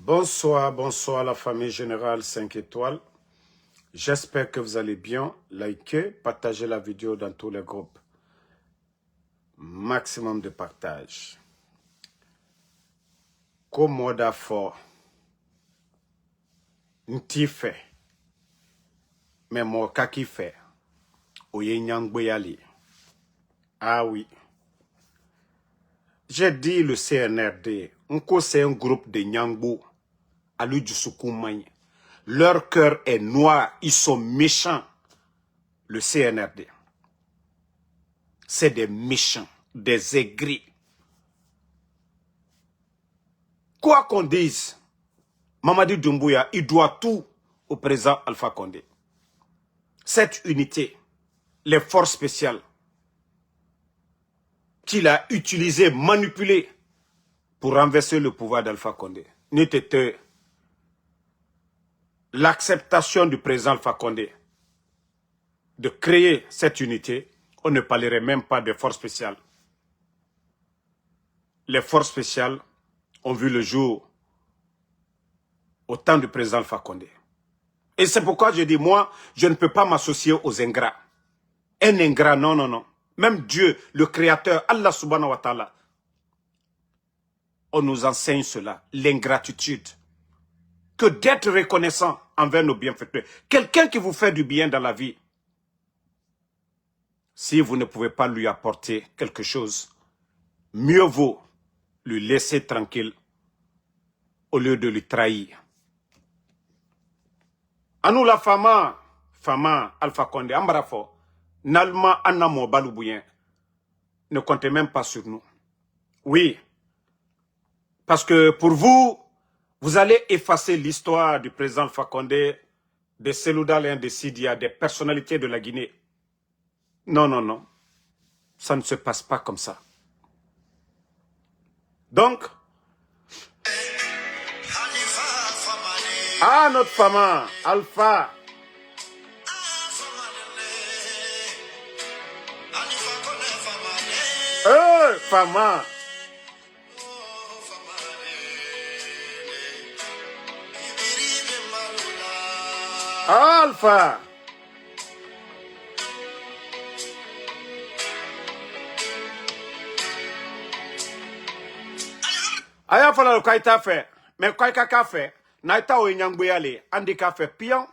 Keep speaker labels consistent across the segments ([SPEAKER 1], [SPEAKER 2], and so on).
[SPEAKER 1] Bonsoir, bonsoir la famille générale 5 étoiles. J'espère que vous allez bien. Likez, partagez la vidéo dans tous les groupes. Maximum de partage. Komoda fort. Nti fait. Mais moi kaki fait. Oye nyangboyali. Ah oui. J'ai dit le CNRD. Nko c'est un groupe de Nyangbo. Alu Djoussoukoumagne. Leur cœur est noir. Ils sont méchants. Le CNRD. C'est des méchants. Des aigris. Quoi qu'on dise, Mamadi Doumbouya, il doit tout au président Alpha Condé. Cette unité, les forces spéciales, qu'il a utilisées, manipulées pour renverser le pouvoir d'Alpha Condé, n'était été l'acceptation du président Alpha Condé de créer cette unité, on ne parlerait même pas des forces spéciales. Les forces spéciales ont vu le jour au temps du président Alpha Condé. Et c'est pourquoi je dis, moi, je ne peux pas m'associer aux ingrats. Un ingrat, non, non, non. Même Dieu, le Créateur, Allah subhanahu wa ta'ala, on nous enseigne cela, l'ingratitude. Que d'être reconnaissant envers nos bienfaiteurs. Quelqu'un qui vous fait du bien dans la vie, si vous ne pouvez pas lui apporter quelque chose, mieux vaut lui laisser tranquille au lieu de lui trahir. Anou la fama Alpha Condé, Ambarafo, Nalma Anamo Baloubouen, ne comptez même pas sur nous. Oui, parce que pour vous, vous allez effacer l'histoire du président Alpha Condé, de Selouda Léon de Sidia, des personnalités de la Guinée. Non, non, non. Ça ne se passe pas comme ça. Donc, ah, notre femme, Alpha. Fama. Alpha. Aya fala ko ita fait. Mais ko ka fait. Na ita o nyangboyale, andi ka fait pion.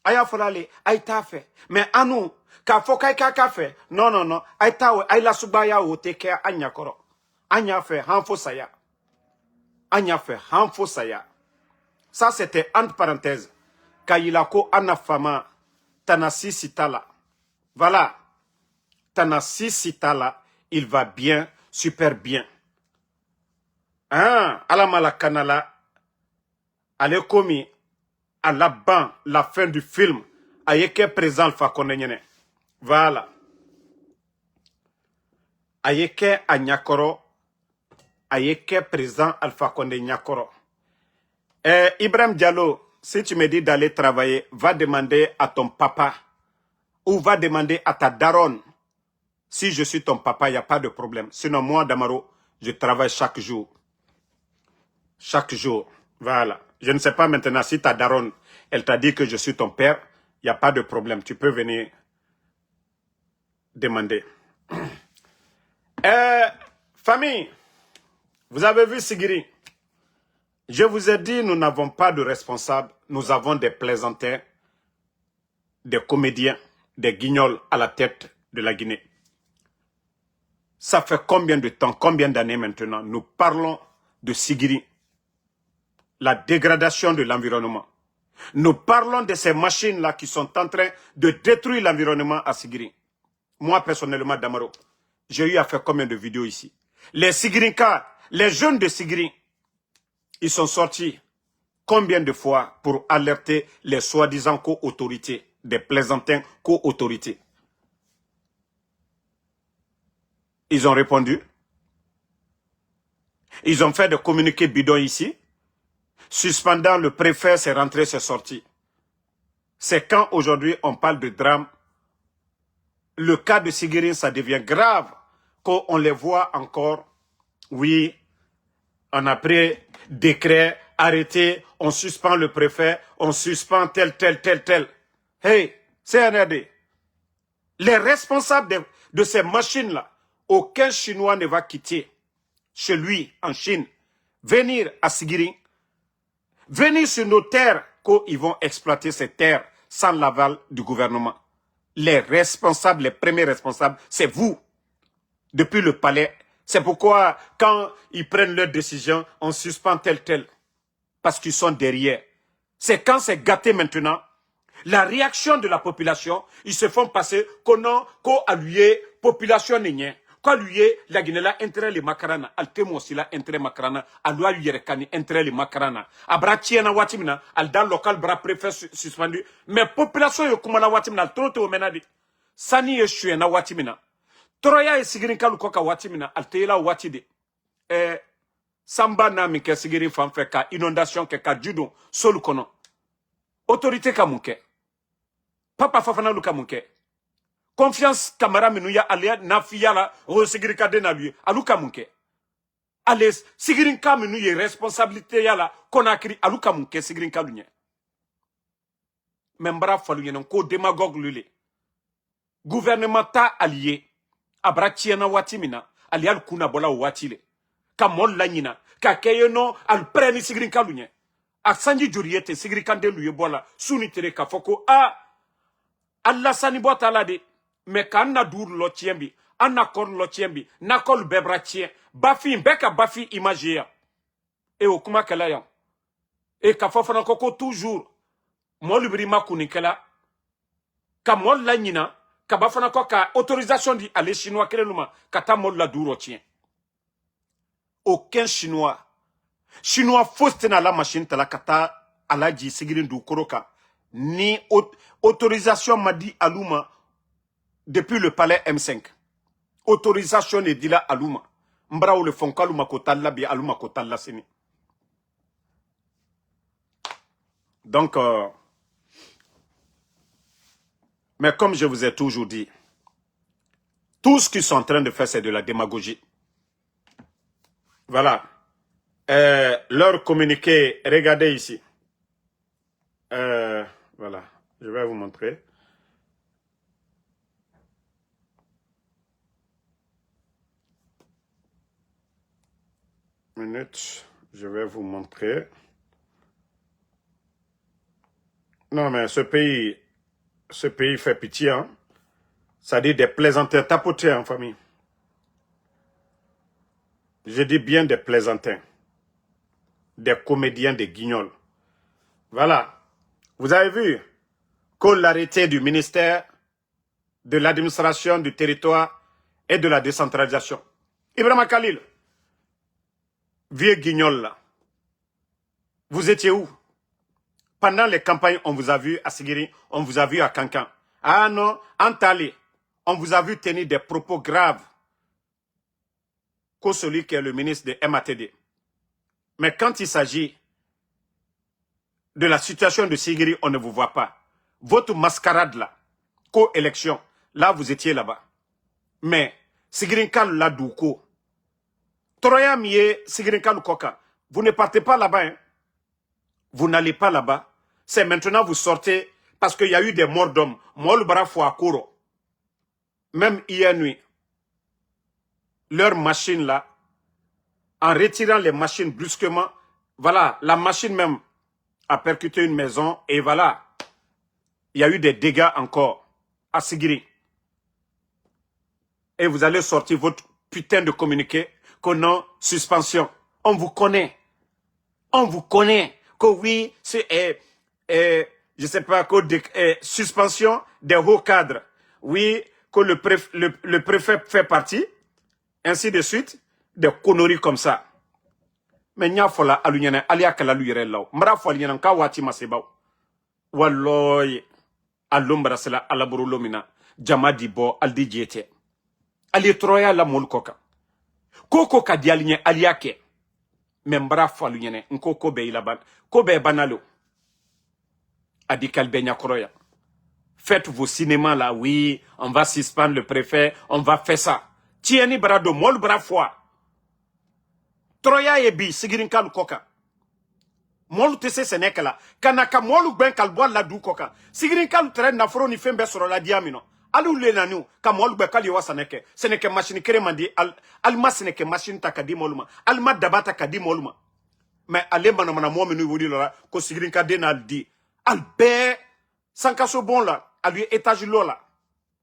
[SPEAKER 1] Aya fala le aita fait. Mais anu ka fo ka fait. Non non non, aita o ay la subaya o te ke anya koro. Anya fait hanfo saya. Anya fait hanfo saya. Ça c'était entre parenthèses. Kayilako anafama tanasi sitala. Voilà. Tanasi sitala, il va bien, super bien. Ah, alamala kanala, ale komi, à la ban, la fin du film, ayeke présent Alpha Condé nyene. Voilà. Ayeke a nyakoro, ayeke présent Alpha Condé nyakoro. Ibrahim Diallo, si tu me dis d'aller travailler, va demander à ton papa ou va demander à ta daronne. Si je suis ton papa, il n'y a pas de problème. Sinon, moi, Damaro, je travaille chaque jour. Chaque jour. Voilà. Je ne sais pas maintenant si ta daronne, elle t'a dit que je suis ton père, il n'y a pas de problème. Tu peux venir demander. Famille, vous avez vu Sigiri? Je vous ai dit, nous n'avons pas de responsables. Nous avons des plaisantins, des comédiens, des guignols à la tête de la Guinée. Ça fait combien de temps, combien d'années maintenant, nous parlons de Sigiri, la dégradation de l'environnement. Nous parlons de ces machines-là qui sont en train de détruire l'environnement à Sigiri. Moi, personnellement, Damaro, j'ai eu à faire combien de vidéos ici? Les Sigirinkas, les jeunes de Sigiri, ils sont sortis combien de fois pour alerter les soi-disant co-autorités, des plaisantins co-autorités? Ils ont répondu. Ils ont fait des communiqués bidons ici. Suspendant le préfet, c'est rentré, c'est sorti. C'est quand aujourd'hui on parle de drame, le cas de Sigiri, ça devient grave, qu'on les voit encore. Oui, on a pris décret, arrêter, on suspend le préfet, on suspend tel. Hey, CNRD, les responsables de ces machines-là, aucun Chinois ne va quitter chez lui en Chine, venir à Sigiri, venir sur nos terres, qu'ils vont exploiter ces terres sans l'aval du gouvernement. Les responsables, les premiers responsables, c'est vous, depuis le palais. C'est pourquoi, quand ils prennent leurs décisions, on suspend tel. Parce qu'ils sont derrière. C'est quand c'est gâté maintenant, la réaction de la population, ils se font passer qu'on alluye population n'est Quand lui la Guinée là intérêt les macarana, al temo aussi là intérêt macarana, al loi lui rekani intérêt les macarana. Abra tiena watimina, al dans local bras préfet suspendu. Mais population yo kuma la watimina, al trote au menadi. Sani ye chue na watimina. Troya e sigirin kalu koka watimina, al teela watide. Samba na mi ke sigirin fanfe ka inondation ke ka judo solu kono. Autorité ka munke. Papa fafana luka munke. Confiance camara menuya alia nafiya la o sigiri ka dena lui aluka munke. Ale sigirin ka menu ye responsabilité ya la konakri aluka munke sigirin ka lunye. Membra falu yenon ko démagogue lule. Gouvernement ta allié abra tiena watimina alial kuna bola watile. Ka mol lanyina ka keyeno al preni sigirin ka lunye. A sanji juriete sigiri kande luye bola suni tere ka foko Allah sani bota la de mais quand na dur lo tiembi anna kon lo tiembi na kol bebra tien bafi beka bafi imagia e o kuma kala ya e ka fofana koko toujours mol brima kunikela ka mol la nyina ka bafana koka autorisation di aller chinois keleluma kata mol la duro tien aucun chinois faustena la machine tala kata alaji sigirin du koroka ni autorisation m'a dit aluma depuis le palais M5. Autorisation ne dit là aluma. Mbra ou le fonkaluma kotalla bi aluma kotalla sini. Donc, mais comme je vous ai toujours dit, tout ce qu'ils sont en train de faire, c'est de la démagogie. Voilà. Leur communiqué, regardez ici. Voilà, je vais vous montrer. Minute, je vais vous montrer. Non, mais ce pays fait pitié, hein. Ça dit des plaisantins tapotés en famille. Je dis bien des plaisantins. Des comédiens, des guignols. Voilà. Vous avez vu que l'arrêté du ministère de l'administration du territoire et de la décentralisation. Ibrahima Khalil, vieux guignol là, vous étiez où? Pendant les campagnes, on vous a vu à Sigiri, on vous a vu à Kankan. Ah non, en Tali, on vous a vu tenir des propos graves que celui qui est le ministre de MATD. Mais quand il s'agit de la situation de Sigiri, on ne vous voit pas. Votre mascarade là, co-élection, là vous étiez là-bas. Mais Sigirinkal la douko. Troya miye Sigirinkal koka. Vous ne partez pas là-bas. Hein? Vous n'allez pas là-bas. C'est maintenant vous sortez parce qu'il y a eu des morts d'hommes. Mol barafo à Koro. Même hier nuit, leur machine là, en retirant les machines brusquement, voilà, la machine même a percuté une maison et voilà, il y a eu des dégâts encore à Sigiri. Et vous allez sortir votre putain de communiqué que non, suspension. On vous connaît. On vous connaît. Que oui, c'est, je sais pas, que suspension des hauts cadres. Oui, que le préfet fait partie. Ainsi de suite. Des conneries comme ça. Mais nya fola alunyana alia kala luyere law. Mra fola nyana ka wati masebaw. Walloy alumbra sela alaburu lomina. Jamadi bo aldi jete. Ali troya la mol koka. Koko ka dialinye aliake. Membra fola nyane nkoko be ilaban. Ko be banalo. Adi kalbe nyakroya. Faites vos cinémas là, oui, on va suspendre le préfet, on va faire ça. Tieni brado mol bra foi. Troya ebi sigirin kalu koka. Molu tese senekala. Kanaka molu ben kalboa la du koka. Sigirin kalu tere nafro ni fembe soro la diamino. Alu le nanu ka molu be kali wa saneke. Seneke machine kere mandi alma seneke machine ta kadi moluma. Alma dabata kadi moluma. Mais ale mana mo menu wodi lora ko sigirin ka de na di. Albe sankaso bon la, alu étage lola.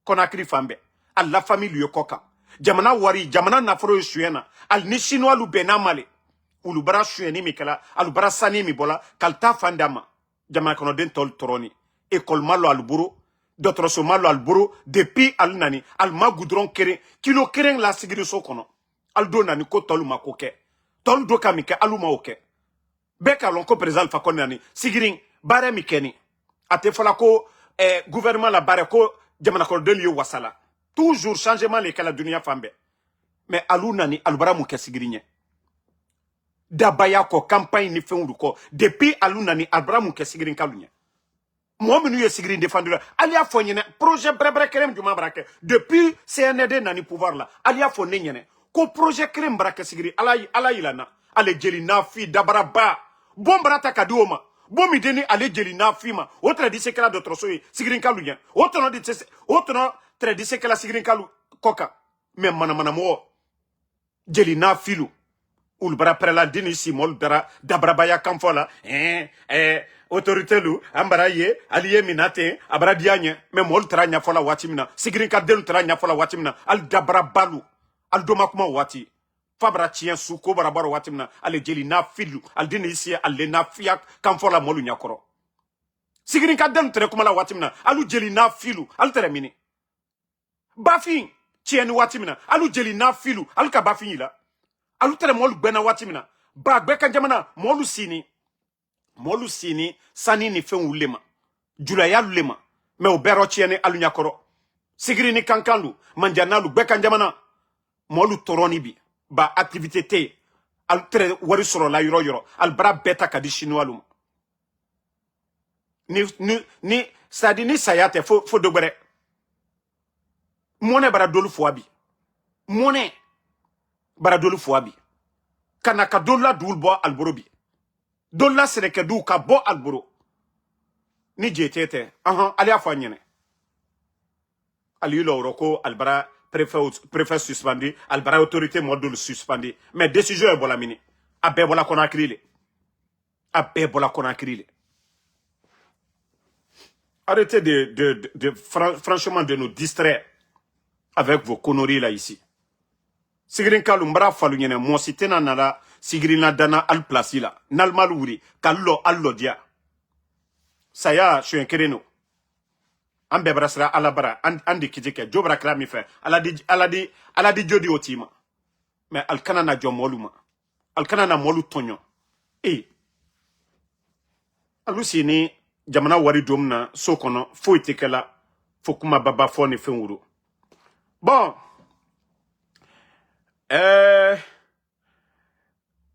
[SPEAKER 1] Konakri fambe. Al la famille lui koka. Jamana wari, jamana nafro yuena. Al ni chinois lu benamale. Ulu bara shuyeni mikela, alu bara sani mi bola, kalta fandama. Jamana kono den tol toroni. École malo alburu, dotroso malo alburu, depuis al nani, al ma goudron kere, kilo keren la sigiri so kono. Al do nani ko tolu makoke. Tolu do kamike alu ma oke. Beka lonko prezal fakon nani, sigirin, bare mikeni. Ate fola ko, gouvernement la bare ko, jamana kono den liyo wasala. Toujours changement les la dunia fambe. Mais alu nani, alu bara muke sigirinye. Dabaya ko campagne ni fengu ko depuis alunani Abraham ke sigirin kalunya mo menu ye sigirin défendre alia fonyene projet brebre kerem du mabrake depuis CND nani pouvoir là alia fonyene ko projet kerem brake sigiri ala ilana ale jeli na fi dabara ba bon brata kaduoma bon mi deni ale jeli na fi ma autre dit c'est que la d'autre soyi sigirin kalunya autre dit c'est autre très dit c'est que la sigirin kalu koka même mana mo jeli na filu Ulbara prela dini si mol dara dabrabaya kamfola autorité lu ambara ye aliye minate abara dianye me mol tranya fola watimina sigrin ka delu tranya fola watimina al dabrabalu al domakuma wati fabra tien suko barabaro watimina ale jeli na filu al dini si al na fiak kamfola molu nyakoro sigrin ka delu tre kuma la watimina alu jeli na filu al tere mini bafin tien watimina alu jeli na filu al ka bafin la alu tere molu gbena watimina ba gbe kan jamana molu sini sani ni fen wulema julaya lulema me o bero tiene alu nyakoro sigiri ni kankanlu manjana lu gbe kan jamana molu toroni bi ba activité te alu tere wari soro la yoro al bra beta kadi chinois lu ni sadi ni sayate fo dogbere mone bara dolu foabi mone bara dolu foabi kanaka dolla dulbo alborobi dolla sereke du ka bo alboro ni jetete ali afanyene ali lo roko albara préfet suspendu albara autorité module suspendu mais décision e bola mini abe bola konakrile arrêtez franchement de nous distraire avec vos conneries là ici. Sigirin kalu mbara falu nyene mo sitena nala sigirina dana al place la nalmal wuri kallo allo dia saya shuen kereno ambe brasra alabara andi kijike jobra krami fe aladi jodi otima mais alkana na jomoluma alkana na molu tonyo alusini jamana wari domna sokono fo itekela fokuma baba foni fenwuru bon.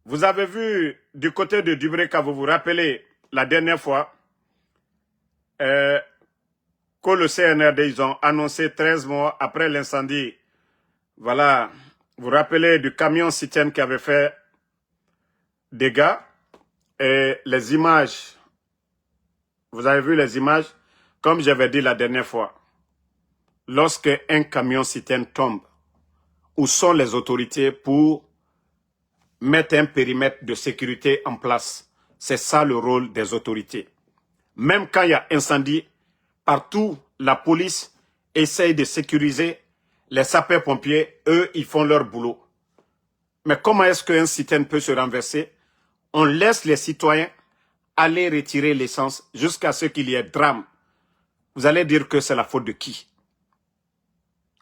[SPEAKER 1] Vous avez vu du côté de Dubreka, vous vous rappelez la dernière fois que le CNRD, ils ont annoncé 13 mois après l'incendie. Voilà, vous vous rappelez du camion citerne qui avait fait dégâts et les images. Vous avez vu les images? Comme j'avais dit la dernière fois, lorsque un camion citerne tombe, où sont les autorités pour mettre un périmètre de sécurité en place? C'est ça le rôle des autorités. Même quand il y a incendie, partout, la police essaye de sécuriser. Les sapeurs-pompiers, eux, ils font leur boulot. Mais comment est-ce qu'un citerne peut se renverser? On laisse les citoyens aller retirer l'essence jusqu'à ce qu'il y ait drame. Vous allez dire que c'est la faute de qui?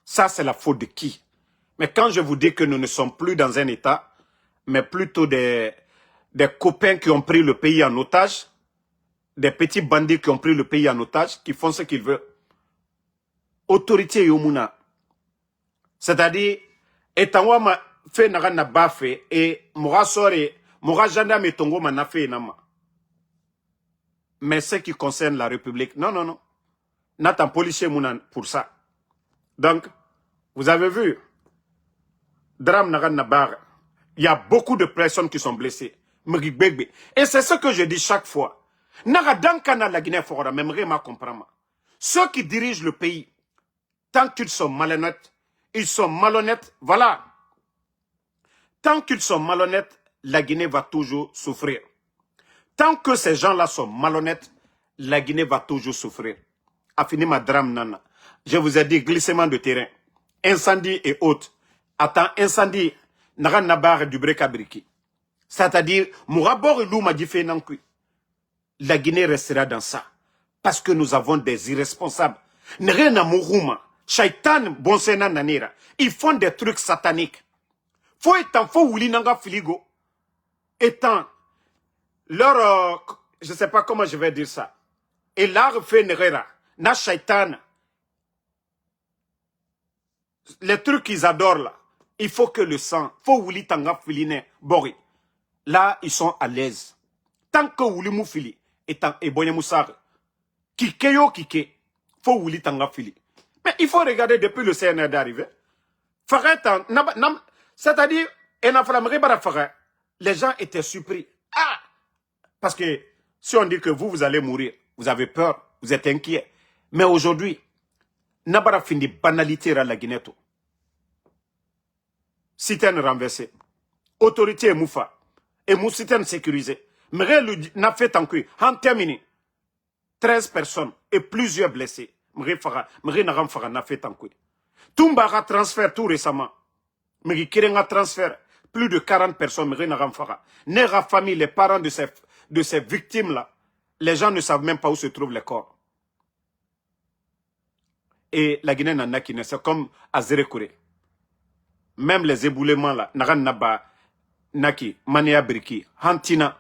[SPEAKER 1] Ça, c'est la faute de qui? Mais quand je vous dis que nous ne sommes plus dans un État, mais plutôt des copains qui ont pris le pays en otage, des petits bandits qui ont pris le pays en otage, qui font ce qu'ils veulent. Autorité Yomuna. C'est-à-dire, étant ma fait n'a pas fait, et mora sore, mora gendarme et tongo n'a fait nama. Mais ce qui concerne la République, non. N'attend policier Mounan pour ça. Donc, vous avez vu, drame Nagan Nabar, il y a beaucoup de personnes qui sont blessées. Et c'est ce que je dis chaque fois. Naga dankana la Guinée fora, même ma comprendre. Ceux qui dirigent le pays, tant qu'ils sont malhonnêtes, ils sont malhonnêtes, voilà. Tant qu'ils sont malhonnêtes, la Guinée va toujours souffrir. Tant que ces gens-là sont malhonnêtes, la Guinée va toujours souffrir. Afini ma drame nana. Je vous ai dit glissement de terrain, incendie et autres. Attends, incendie, naga nabar du brekabriki. C'est-à-dire, mourabor et louma di fait nankui. La Guinée restera dans ça. Parce que nous avons des irresponsables. Nerena mourouma, shaitan bonsena nanira. Ils font des trucs sataniques. Faut étant, faut ouli nanga filigo. Étant, leur, je sais pas comment je vais dire ça. Et l'art fait nerera. Na shaitan. Les trucs qu'ils adorent là. Il faut que le sang, faut ouli tanga filine, bori. Là, ils sont à l'aise. Tant que ouli mou fili, étant, et bonye moussar. Kike yo kike, faut ouli tanga fili. Mais il faut regarder depuis le CNR d'arriver. C'est-à-dire, les gens étaient surpris. Ah! Parce que si on dit que vous allez mourir, vous avez peur, vous êtes inquiet. Mais aujourd'hui, Nabara fini banalité à la Guinée. Citerne renversée. Autorité moufa. Et mou citerne sécurisée. Mais n'a fait en cuit. En terminé. 13 personnes et plusieurs blessés. N'a fait en cuit. Tumbara transfert tout récemment. Mais qui a transfert plus de 40 personnes. Nera famille, les parents de ces victimes-là. Les gens ne savent même pas où se trouvent les corps. Et la Guinée n'en a qui ne c'est comme à Zérekouré. Même les éboulements là, Naran Naba, Naki, Mania Briki, Hantina,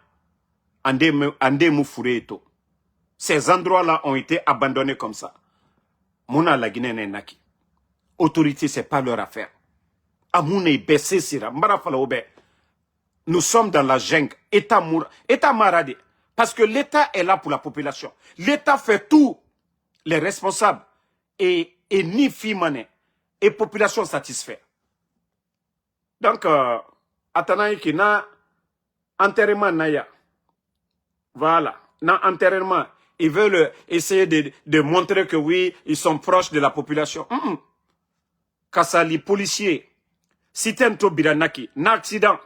[SPEAKER 1] Ande Moufureto. Ces endroits-là ont été abandonnés comme ça. Mouna la Guinée n'est Naki. Autorité, c'est pas leur affaire. Amoune baissé sira, Mbarafala Obe. Nous sommes dans la jungle, État maradé. Parce que l'État est là pour la population. L'État fait tout. Les responsables et ni Fimane et population satisfaite. Donc, Atanaï qui n'a enterrement naya. Voilà. Dans enterrement, ils veulent essayer de montrer que oui, ils sont proches de la population. Kassali, policiers, Sitento Biranaki, n'accident,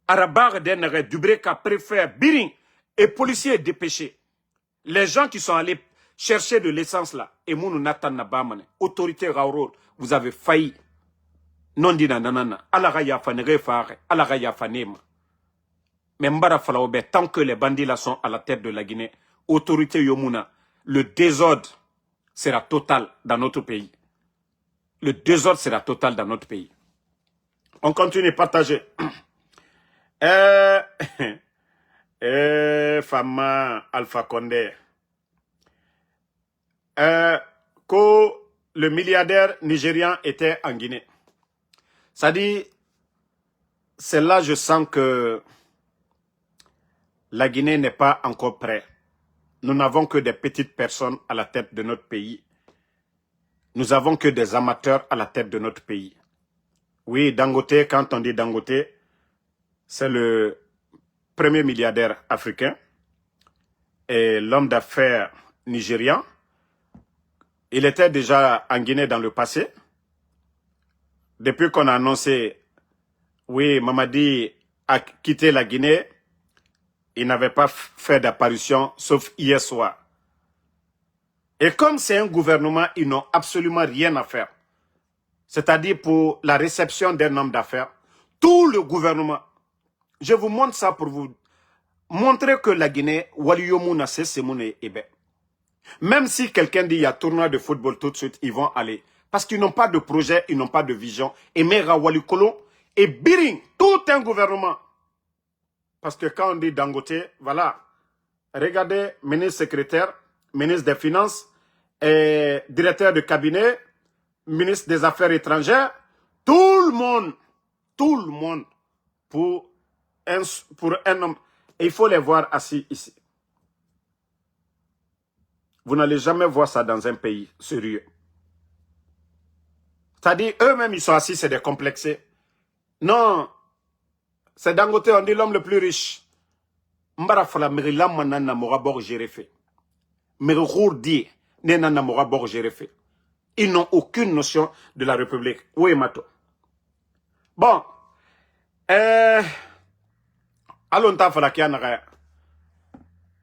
[SPEAKER 1] Arabar d'Enere, Dubreka, préfère, Biring, et policiers dépêchés. Les gens qui sont allés chercher de l'essence là, et Mounou Nathan Nabamane, autorité Raouro, vous avez failli. Non dit nanana, Alaraya Fanere Fare, Alaraya Fanema. Mais Mbara Falaobe, tant que les bandits là sont à la tête de la Guinée, autorité Yomuna, le désordre sera total dans notre pays. Le désordre sera total dans notre pays. On continue à partager. Fama Alpha Condé. Que le milliardaire nigérian était en Guinée. Ça dit, c'est là je sens que la Guinée n'est pas encore prête. Nous n'avons que des petites personnes à la tête de notre pays. Nous n'avons que des amateurs à la tête de notre pays. Oui, Dangote, quand on dit Dangote, c'est le premier milliardaire africain et l'homme d'affaires nigérian. Il était déjà en Guinée dans le passé. Depuis qu'on a annoncé, oui, Mamadi a quitté la Guinée, il n'avait pas fait d'apparition, sauf hier soir. Et comme c'est un gouvernement, ils n'ont absolument rien à faire. C'est-à-dire pour la réception d'un homme d'affaires, tout le gouvernement, je vous montre ça pour vous montrer que la Guinée, Waliyomuna, c'est Semoune Ebe. Même si quelqu'un dit il y a tournoi de football tout de suite, ils vont aller. Parce qu'ils n'ont pas de projet, ils n'ont pas de vision. Et Mera Walikolo et Biring, tout un gouvernement. Parce que quand on dit Dangote, voilà. Regardez, ministre secrétaire, ministre des Finances, et directeur de cabinet, ministre des Affaires étrangères, tout le monde pour un homme. Et il faut les voir assis ici. Vous n'allez jamais voir ça dans un pays sérieux. C'est-à-dire, eux-mêmes, ils sont assis, c'est des complexés. Non, c'est Dangote, on dit l'homme le plus riche. Mbara fala miri lamma nanna moga bor gérefe. Miri rourdi ne nanna moga bor gérefe. Ils n'ont aucune notion de la République. Oui, Mato. Bon. Allons fala kianaga.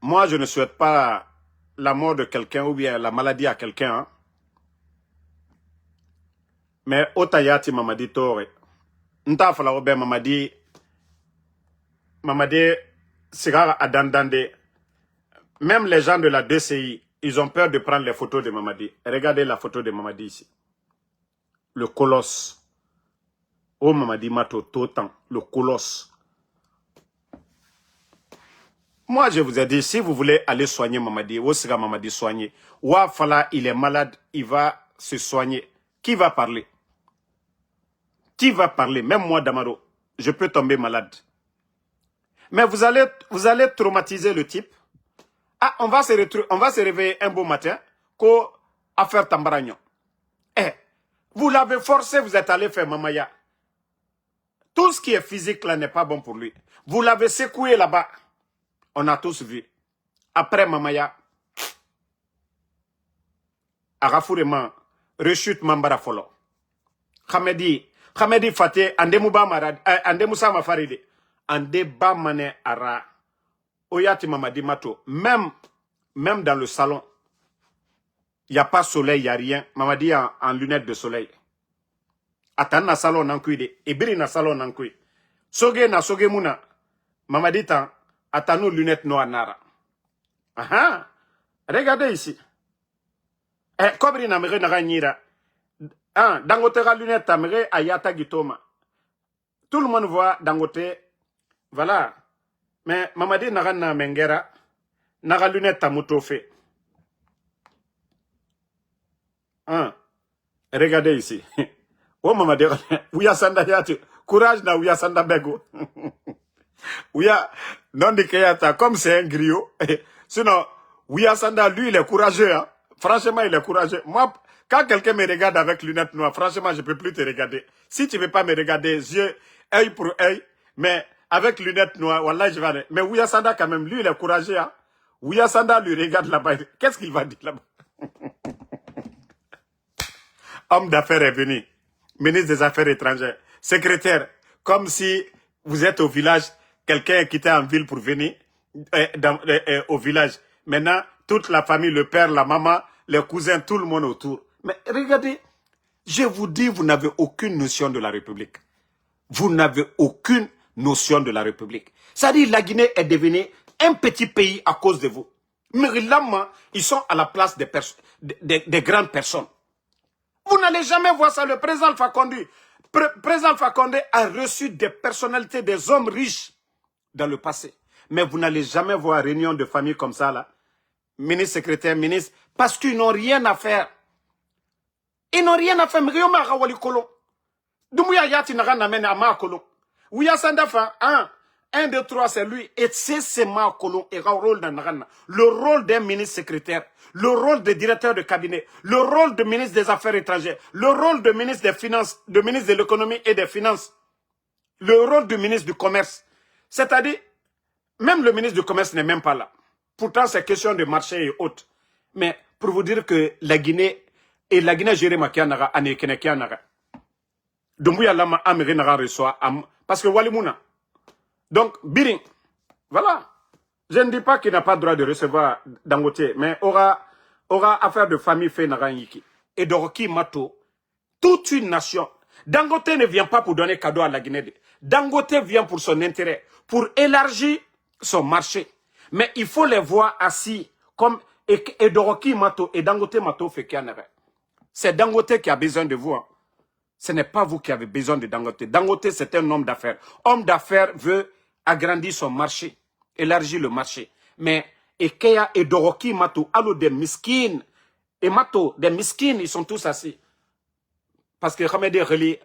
[SPEAKER 1] Moi, je ne souhaite pas la mort de quelqu'un ou bien la maladie à quelqu'un. Hein. Mais Otayati Mamadi Tore. Nta fala obe Mamadi Sigara Adandande. Même les gens de la DCI, ils ont peur de prendre les photos de Mamadi. Regardez la photo de Mamadi ici. Le colosse. Oh Mamadi Mato Totan, le colosse. Moi, je vous ai dit, si vous voulez aller soigner Mamadi, où sera Mamadi soigné? Ouafala, il est malade, il va se soigner. Qui va parler? Qui va parler? Même moi, Damaro, je peux tomber malade. Mais vous allez traumatiser le type. Ah, on va se réveiller un beau matin, qu'au affaire Tambaragnon. Eh, vous l'avez forcé, vous êtes allé faire Mamaya. Tout ce qui est physique là n'est pas bon pour lui. Vous l'avez secoué là-bas. On a tous vu. Après Mamaya, Arafourement, rechute Mambara Folo. Khamedi Fateh, Andemouba Marad, Andemoussa Mafaride, Andeba Mane Ara, Oyati Mamadi Mato, même dans le salon, il n'y a pas soleil, il n'y a rien. Mamadi en lunettes de soleil. Atan na salon nankuide, Ibiri na salon nankui. Soge na soge muna, Mamadi tan, atano lunettes noires nara. Aha, regardez ici. Eh, Kobri na mere na nyira. Ah, Dangote ga lunette tamere ayata gitoma. Tout le monde voit Dangote. Voilà. Mais Mamadi naga na mengera. Naga lunette tamutofe. Ah. Regardez ici. Oh Mamadi. Ouya sanda yatu. Courage na ouya sanda bego. Ouya. Non de kayata. Comme c'est un griot. Sinon, ouya sanda, lui, il est courageux. Hein. Franchement, il est courageux. Moi, quand quelqu'un me regarde avec lunettes noires, franchement, je ne peux plus te regarder. Si tu ne veux pas me regarder, yeux, œil pour œil, mais avec lunettes noires, wallah, je vais aller. Mais Ouya Sanda, quand même, lui, il est courageux. Hein? Ouya Sanda lui regarde là-bas. Qu'est-ce qu'il va dire là-bas? Homme d'affaires est venu. Ministre des Affaires étrangères. Secrétaire. Comme si vous êtes au village, quelqu'un est quitté en ville pour venir au village. Maintenant, toute la famille, le père, la maman, les cousins, tout le monde autour. Mais regardez, je vous dis, vous n'avez aucune notion de la République. Vous n'avez aucune notion de la République. C'est-à-dire la Guinée est devenue un petit pays à cause de vous. Mais là, ils sont à la place des grandes personnes. Vous n'allez jamais voir ça. Le président Alpha Condé, président Alpha Condé a reçu des personnalités, des hommes riches dans le passé. Mais vous n'allez jamais voir réunion de famille comme ça, là. Ministre, secrétaire, ministre, parce qu'ils n'ont rien à faire. Ils n'ont rien à faire. Mais Rioma Rawali Kolon. Dumouya Yati Naran Namen Ama Kolon. Ouya Sandafa, 1, 2, 3, c'est lui. Et c'est Ma Kolon et rôle dans Naran. Le rôle d'un ministre secrétaire, le rôle de directeur de cabinet, le rôle de ministre des Affaires étrangères, le rôle de ministre des Finances, de ministre de l'économie et des Finances, le rôle du ministre du Commerce. C'est-à-dire, même le ministre du Commerce n'est même pas là. Pourtant, c'est question de marché et autres. Mais pour vous dire que la Guinée, et la Guinée gérée Makianaga, Anekenekianaga. Dumbuya Lama Amerinaga reçoit, parce que Walimouna. Donc, Biring, voilà. Je ne dis pas qu'il n'a pas le droit de recevoir Dangote, mais aura affaire de famille fait Naranyiki. Et Doroki Mato, toute une nation. Dangote ne vient pas pour donner cadeau à la Guinée. Dangote vient pour son intérêt, pour élargir son marché. Mais il faut les voir assis comme Edoroki Mato et Dangote Mato fait Kianere. C'est Dangote qui a besoin de vous. Hein. Ce n'est pas vous qui avez besoin de Dangote. Dangote, c'est un homme d'affaires. Homme d'affaires veut agrandir son marché, élargir le marché. Mais Ekea et Doroki Mato, allo des miskines, et Mato, des miskines, ils sont tous assis. Parce que Khamedi Reli,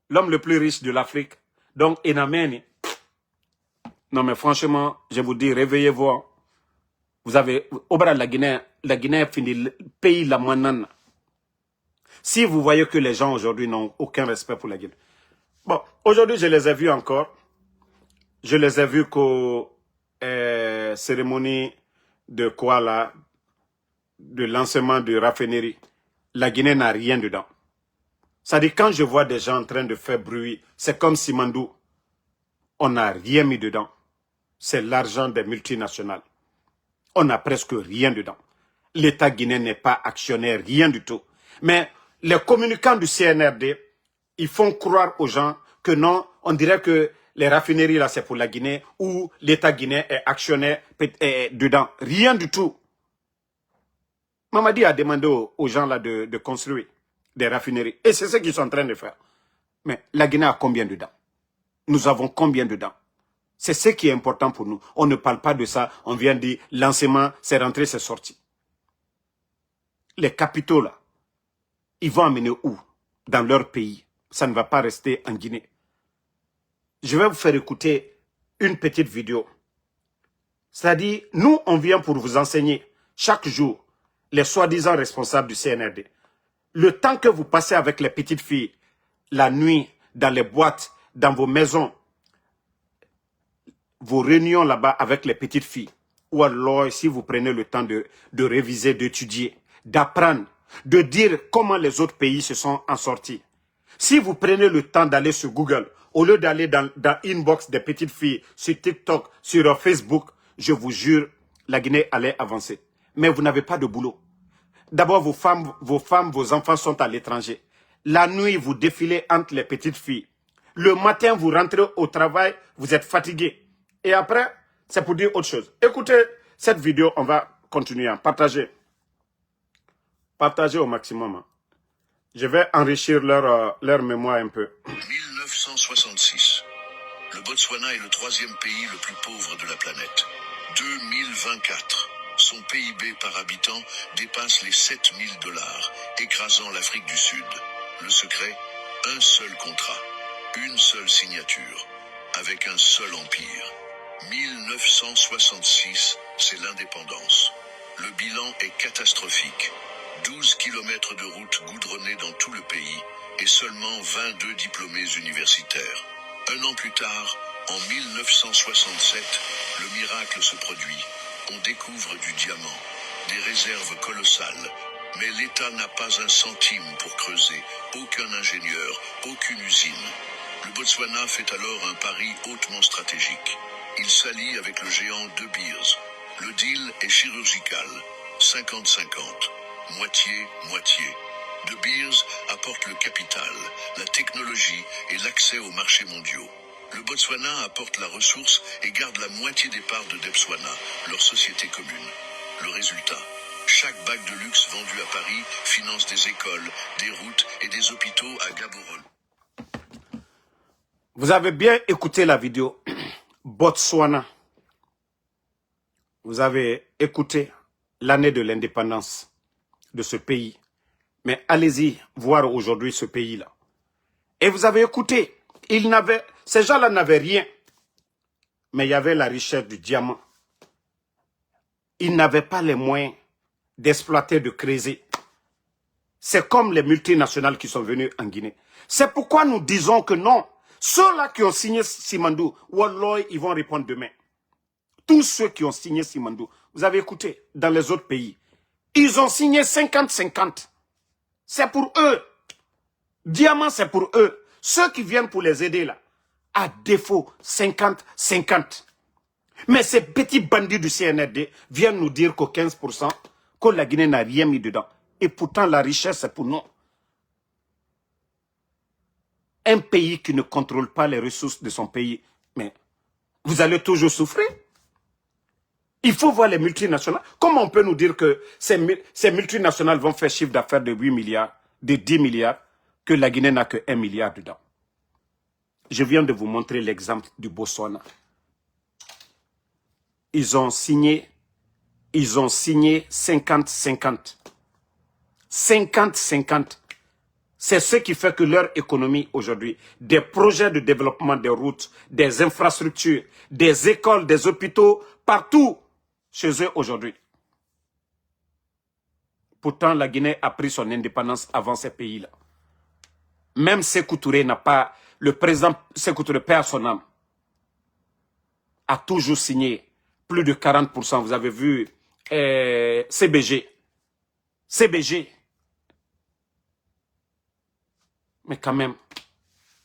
[SPEAKER 1] l'homme le plus riche de l'Afrique, donc Enameni. Non mais franchement, je vous dis, réveillez-vous. Hein. Vous avez, au bras de la Guinée fini, le pays la manane. Si vous voyez que les gens aujourd'hui n'ont aucun respect pour la Guinée. Bon, aujourd'hui je les ai vus encore. Je les ai vus qu'au cérémonie de quoi là, de lancement de raffinerie, la Guinée n'a rien dedans. Ça dit quand je vois des gens en train de faire bruit, c'est comme Simandou, on n'a rien mis dedans. C'est l'argent des multinationales. On n'a presque rien dedans. L'État guinéen n'est pas actionnaire, rien du tout. Mais les communicants du CNRD, ils font croire aux gens que non, on dirait que les raffineries là c'est pour la Guinée ou l'État guinéen est actionnaire dedans. Rien du tout. Mamadi a demandé aux gens là de construire des raffineries. Et c'est ce qu'ils sont en train de faire. Mais la Guinée a combien dedans? Nous avons combien dedans? C'est ce qui est important pour nous. On ne parle pas de ça. On vient dire lancement, c'est rentré, c'est sorti. Les capitaux là, ils vont amener où? Dans leur pays. Ça ne va pas rester en Guinée. Je vais vous faire écouter une petite vidéo. C'est-à-dire, nous, on vient pour vous enseigner chaque jour les soi-disant responsables du CNRD. Le temps que vous passez avec les petites filles, la nuit, dans les boîtes, dans vos maisons, vos réunions là-bas avec les petites filles, ou alors si vous prenez le temps de réviser, d'étudier, d'apprendre, de dire comment les autres pays se sont en sortis. Si vous prenez le temps d'aller sur Google, au lieu d'aller dans l'inbox des petites filles, sur TikTok, sur Facebook, je vous jure, la Guinée allait avancer. Mais vous n'avez pas de boulot. D'abord, vos femmes, vos enfants sont à l'étranger. La nuit, vous défilez entre les petites filles. Le matin, vous rentrez au travail, vous êtes fatigué. Et après, c'est pour dire autre chose. Écoutez cette vidéo, on va continuer à partager. Partagez au maximum. Hein. Je vais enrichir leur mémoire un peu.
[SPEAKER 2] 1966. Le Botswana est le 3e pays le plus pauvre de la planète. 2024. Son PIB par habitant dépasse les 7 000 $, écrasant l'Afrique du Sud. Le secret, un seul contrat, une seule signature, avec un seul empire. 1966, c'est l'indépendance. Le bilan est catastrophique. 12 kilomètres de routes goudronnées dans tout le pays et seulement 22 diplômés universitaires. Un an plus tard, en 1967, le miracle se produit. On découvre du diamant, des réserves colossales, mais l'État n'a pas un centime pour creuser, aucun ingénieur, aucune usine. Le Botswana fait alors un pari hautement stratégique. Il s'allie avec le géant De Beers. Le deal est chirurgical, 50-50, moitié-moitié. De Beers apporte le capital, la technologie et l'accès aux marchés mondiaux. Le Botswana apporte la ressource et garde la moitié des parts de Debswana, leur société commune. Le résultat, chaque bague de luxe vendue à Paris finance des écoles, des routes et des hôpitaux à Gaborone.
[SPEAKER 1] Vous avez bien écouté la vidéo. Botswana. Vous avez écouté l'année de l'indépendance de ce pays. Mais allez-y voir aujourd'hui ce pays-là. Et vous avez écouté. Ces gens-là n'avaient rien. Mais il y avait la richesse du diamant. Ils n'avaient pas les moyens d'exploiter, de creuser. C'est comme les multinationales qui sont venues en Guinée. C'est pourquoi nous disons que non. Ceux-là qui ont signé Simandou, Wallah, ils vont répondre demain. Tous ceux qui ont signé Simandou, vous avez écouté, dans les autres pays, ils ont signé 50-50. C'est pour eux. Diamant, c'est pour eux. Ceux qui viennent pour les aider là, à défaut, 50-50. Mais ces petits bandits du CNRD viennent nous dire qu'au 15%, que la Guinée n'a rien mis dedans. Et pourtant, la richesse, c'est pour nous. Un pays qui ne contrôle pas les ressources de son pays, mais vous allez toujours souffrir. Il faut voir les multinationales. Comment on peut nous dire que ces multinationales vont faire chiffre d'affaires de 8 milliards, de 10 milliards, que la Guinée n'a que 1 milliard dedans? Je viens de vous montrer l'exemple du Botswana. Ils ont signé 50-50. 50-50. C'est ce qui fait que leur économie aujourd'hui, des projets de développement des routes, des infrastructures, des écoles, des hôpitaux, partout chez eux aujourd'hui. Pourtant, la Guinée a pris son indépendance avant ces pays-là. Même Sékou Touré n'a pas, le président Sékou Touré, paix à son âme, a toujours signé plus de 40%. Vous avez vu CBG. CBG. Mais quand même,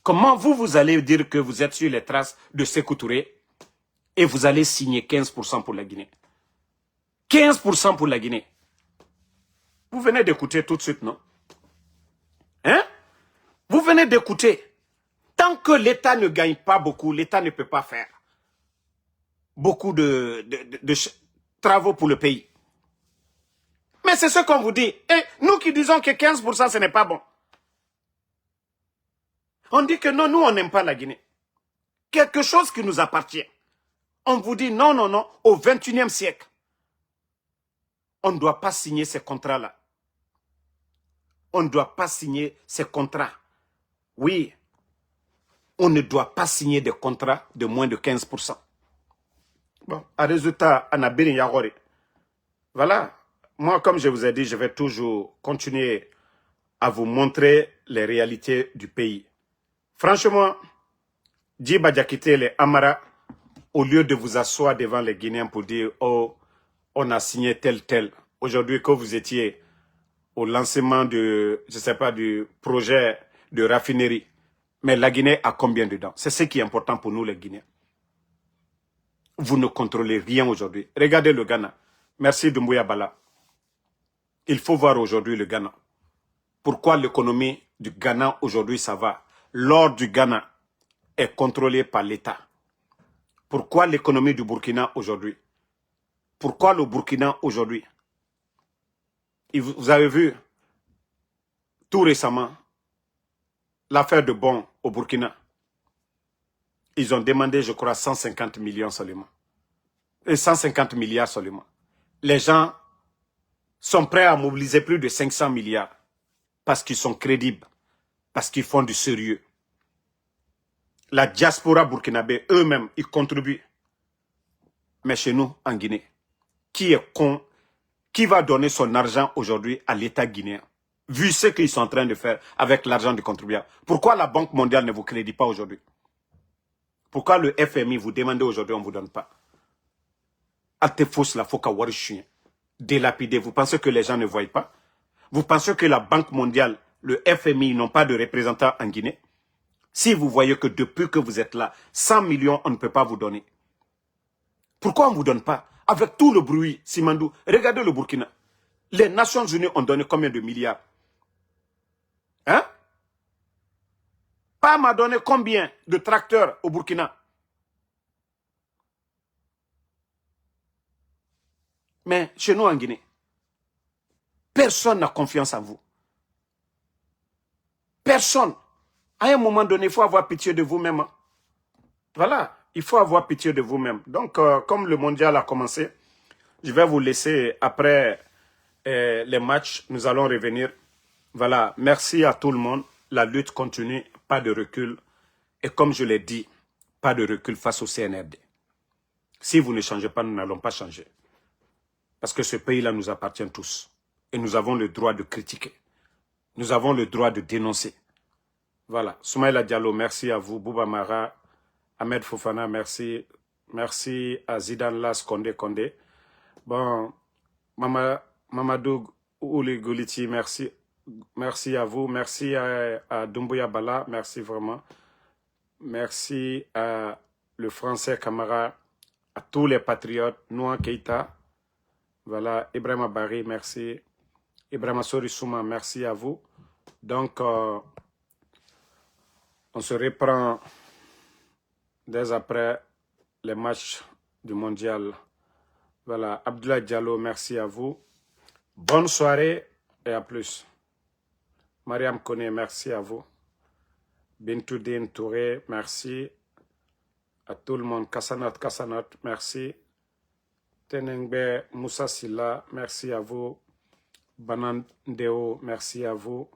[SPEAKER 1] comment vous allez dire que vous êtes sur les traces de Sékou Touré et vous allez signer 15% pour la Guinée? 15% pour la Guinée. Vous venez d'écouter tout de suite, non? Hein? Vous venez d'écouter. Tant que l'État ne gagne pas beaucoup, l'État ne peut pas faire beaucoup de travaux pour le pays. Mais c'est ce qu'on vous dit. Et nous qui disons que 15%, ce n'est pas bon. On dit que non, nous, on n'aime pas la Guinée. Quelque chose qui nous appartient. On vous dit non, non, non, au 21e siècle. On ne doit pas signer ces contrats-là. On ne doit pas signer ces contrats. Oui, on ne doit pas signer des contrats de moins de 15%. Bon, à résultat, Anabini Yagori. Voilà. Moi, comme je vous ai dit, je vais toujours continuer à vous montrer les réalités du pays. Franchement, Djiba Diakité, les Amara, au lieu de vous asseoir devant les Guinéens pour dire « Oh, on a signé tel. » Aujourd'hui, que vous étiez au lancement de, je sais pas, du projet de raffinerie. Mais la Guinée a combien dedans? C'est ce qui est important pour nous, les Guinéens. Vous ne contrôlez rien aujourd'hui. Regardez le Ghana. Merci Doumbouya Bala. Il faut voir aujourd'hui le Ghana. Pourquoi l'économie du Ghana aujourd'hui ça va? L'or du Ghana est contrôlé par l'État. Pourquoi l'économie du Burkina aujourd'hui? Pourquoi le Burkina aujourd'hui? Vous avez vu tout récemment l'affaire de Bon au Burkina. Ils ont demandé, je crois, 150 millions seulement. Et 150 milliards seulement. Les gens sont prêts à mobiliser plus de 500 milliards parce qu'ils sont crédibles, parce qu'ils font du sérieux. La diaspora burkinabé, eux-mêmes, ils contribuent. Mais chez nous, en Guinée, qui est con, qui va donner son argent aujourd'hui à l'État guinéen, vu ce qu'ils sont en train de faire avec l'argent du contribuable? Pourquoi la Banque mondiale ne vous crédit pas aujourd'hui? Pourquoi le FMI vous demande aujourd'hui, on ne vous donne pas? Altefos la foka warishien. Délapidé. Vous pensez que les gens ne voient pas? Vous pensez que la Banque mondiale, le FMI n'ont pas de représentants en Guinée? Si vous voyez que depuis que vous êtes là, 100 millions, on ne peut pas vous donner. Pourquoi on ne vous donne pas? Avec tout le bruit, Simandou, regardez le Burkina. Les Nations Unies ont donné combien de milliards? Hein? PAM a donné combien de tracteurs au Burkina? Mais chez nous en Guinée, personne n'a confiance en vous. Personne. À un moment donné, il faut avoir pitié de vous-même. Voilà, il faut avoir pitié de vous-même. Donc, comme le mondial a commencé, je vais vous laisser après les matchs. Nous allons revenir. Voilà, merci à tout le monde. La lutte continue, pas de recul. Et comme je l'ai dit, pas de recul face au CNRD. Si vous ne changez pas, nous n'allons pas changer. Parce que ce pays-là nous appartient tous. Et nous avons le droit de critiquer. Nous avons le droit de dénoncer. Voilà. Soumaïla Diallo, merci à vous. Bouba Mara, Ahmed Fofana, merci. Merci à Zidane Las Condé. Bon, Mamadou Ouli Gouliti, merci. Merci à vous. Merci à Doumbouya Bala. Merci vraiment. Merci à le Français Camara, à tous les patriotes. Noa Keita. Voilà. Ibrahima Bari, merci. Ibrahima Sorissouma, merci à vous. Donc, on se reprend dès après les matchs du mondial. Voilà. Abdoulaye Diallo, merci à vous. Bonne soirée et à plus. Mariam Kone, merci à vous. Bintoudine Touré, merci. À tout le monde. Kassanat, merci. Tenengbe Moussa Silla, merci à vous. Banandeo, merci à vous.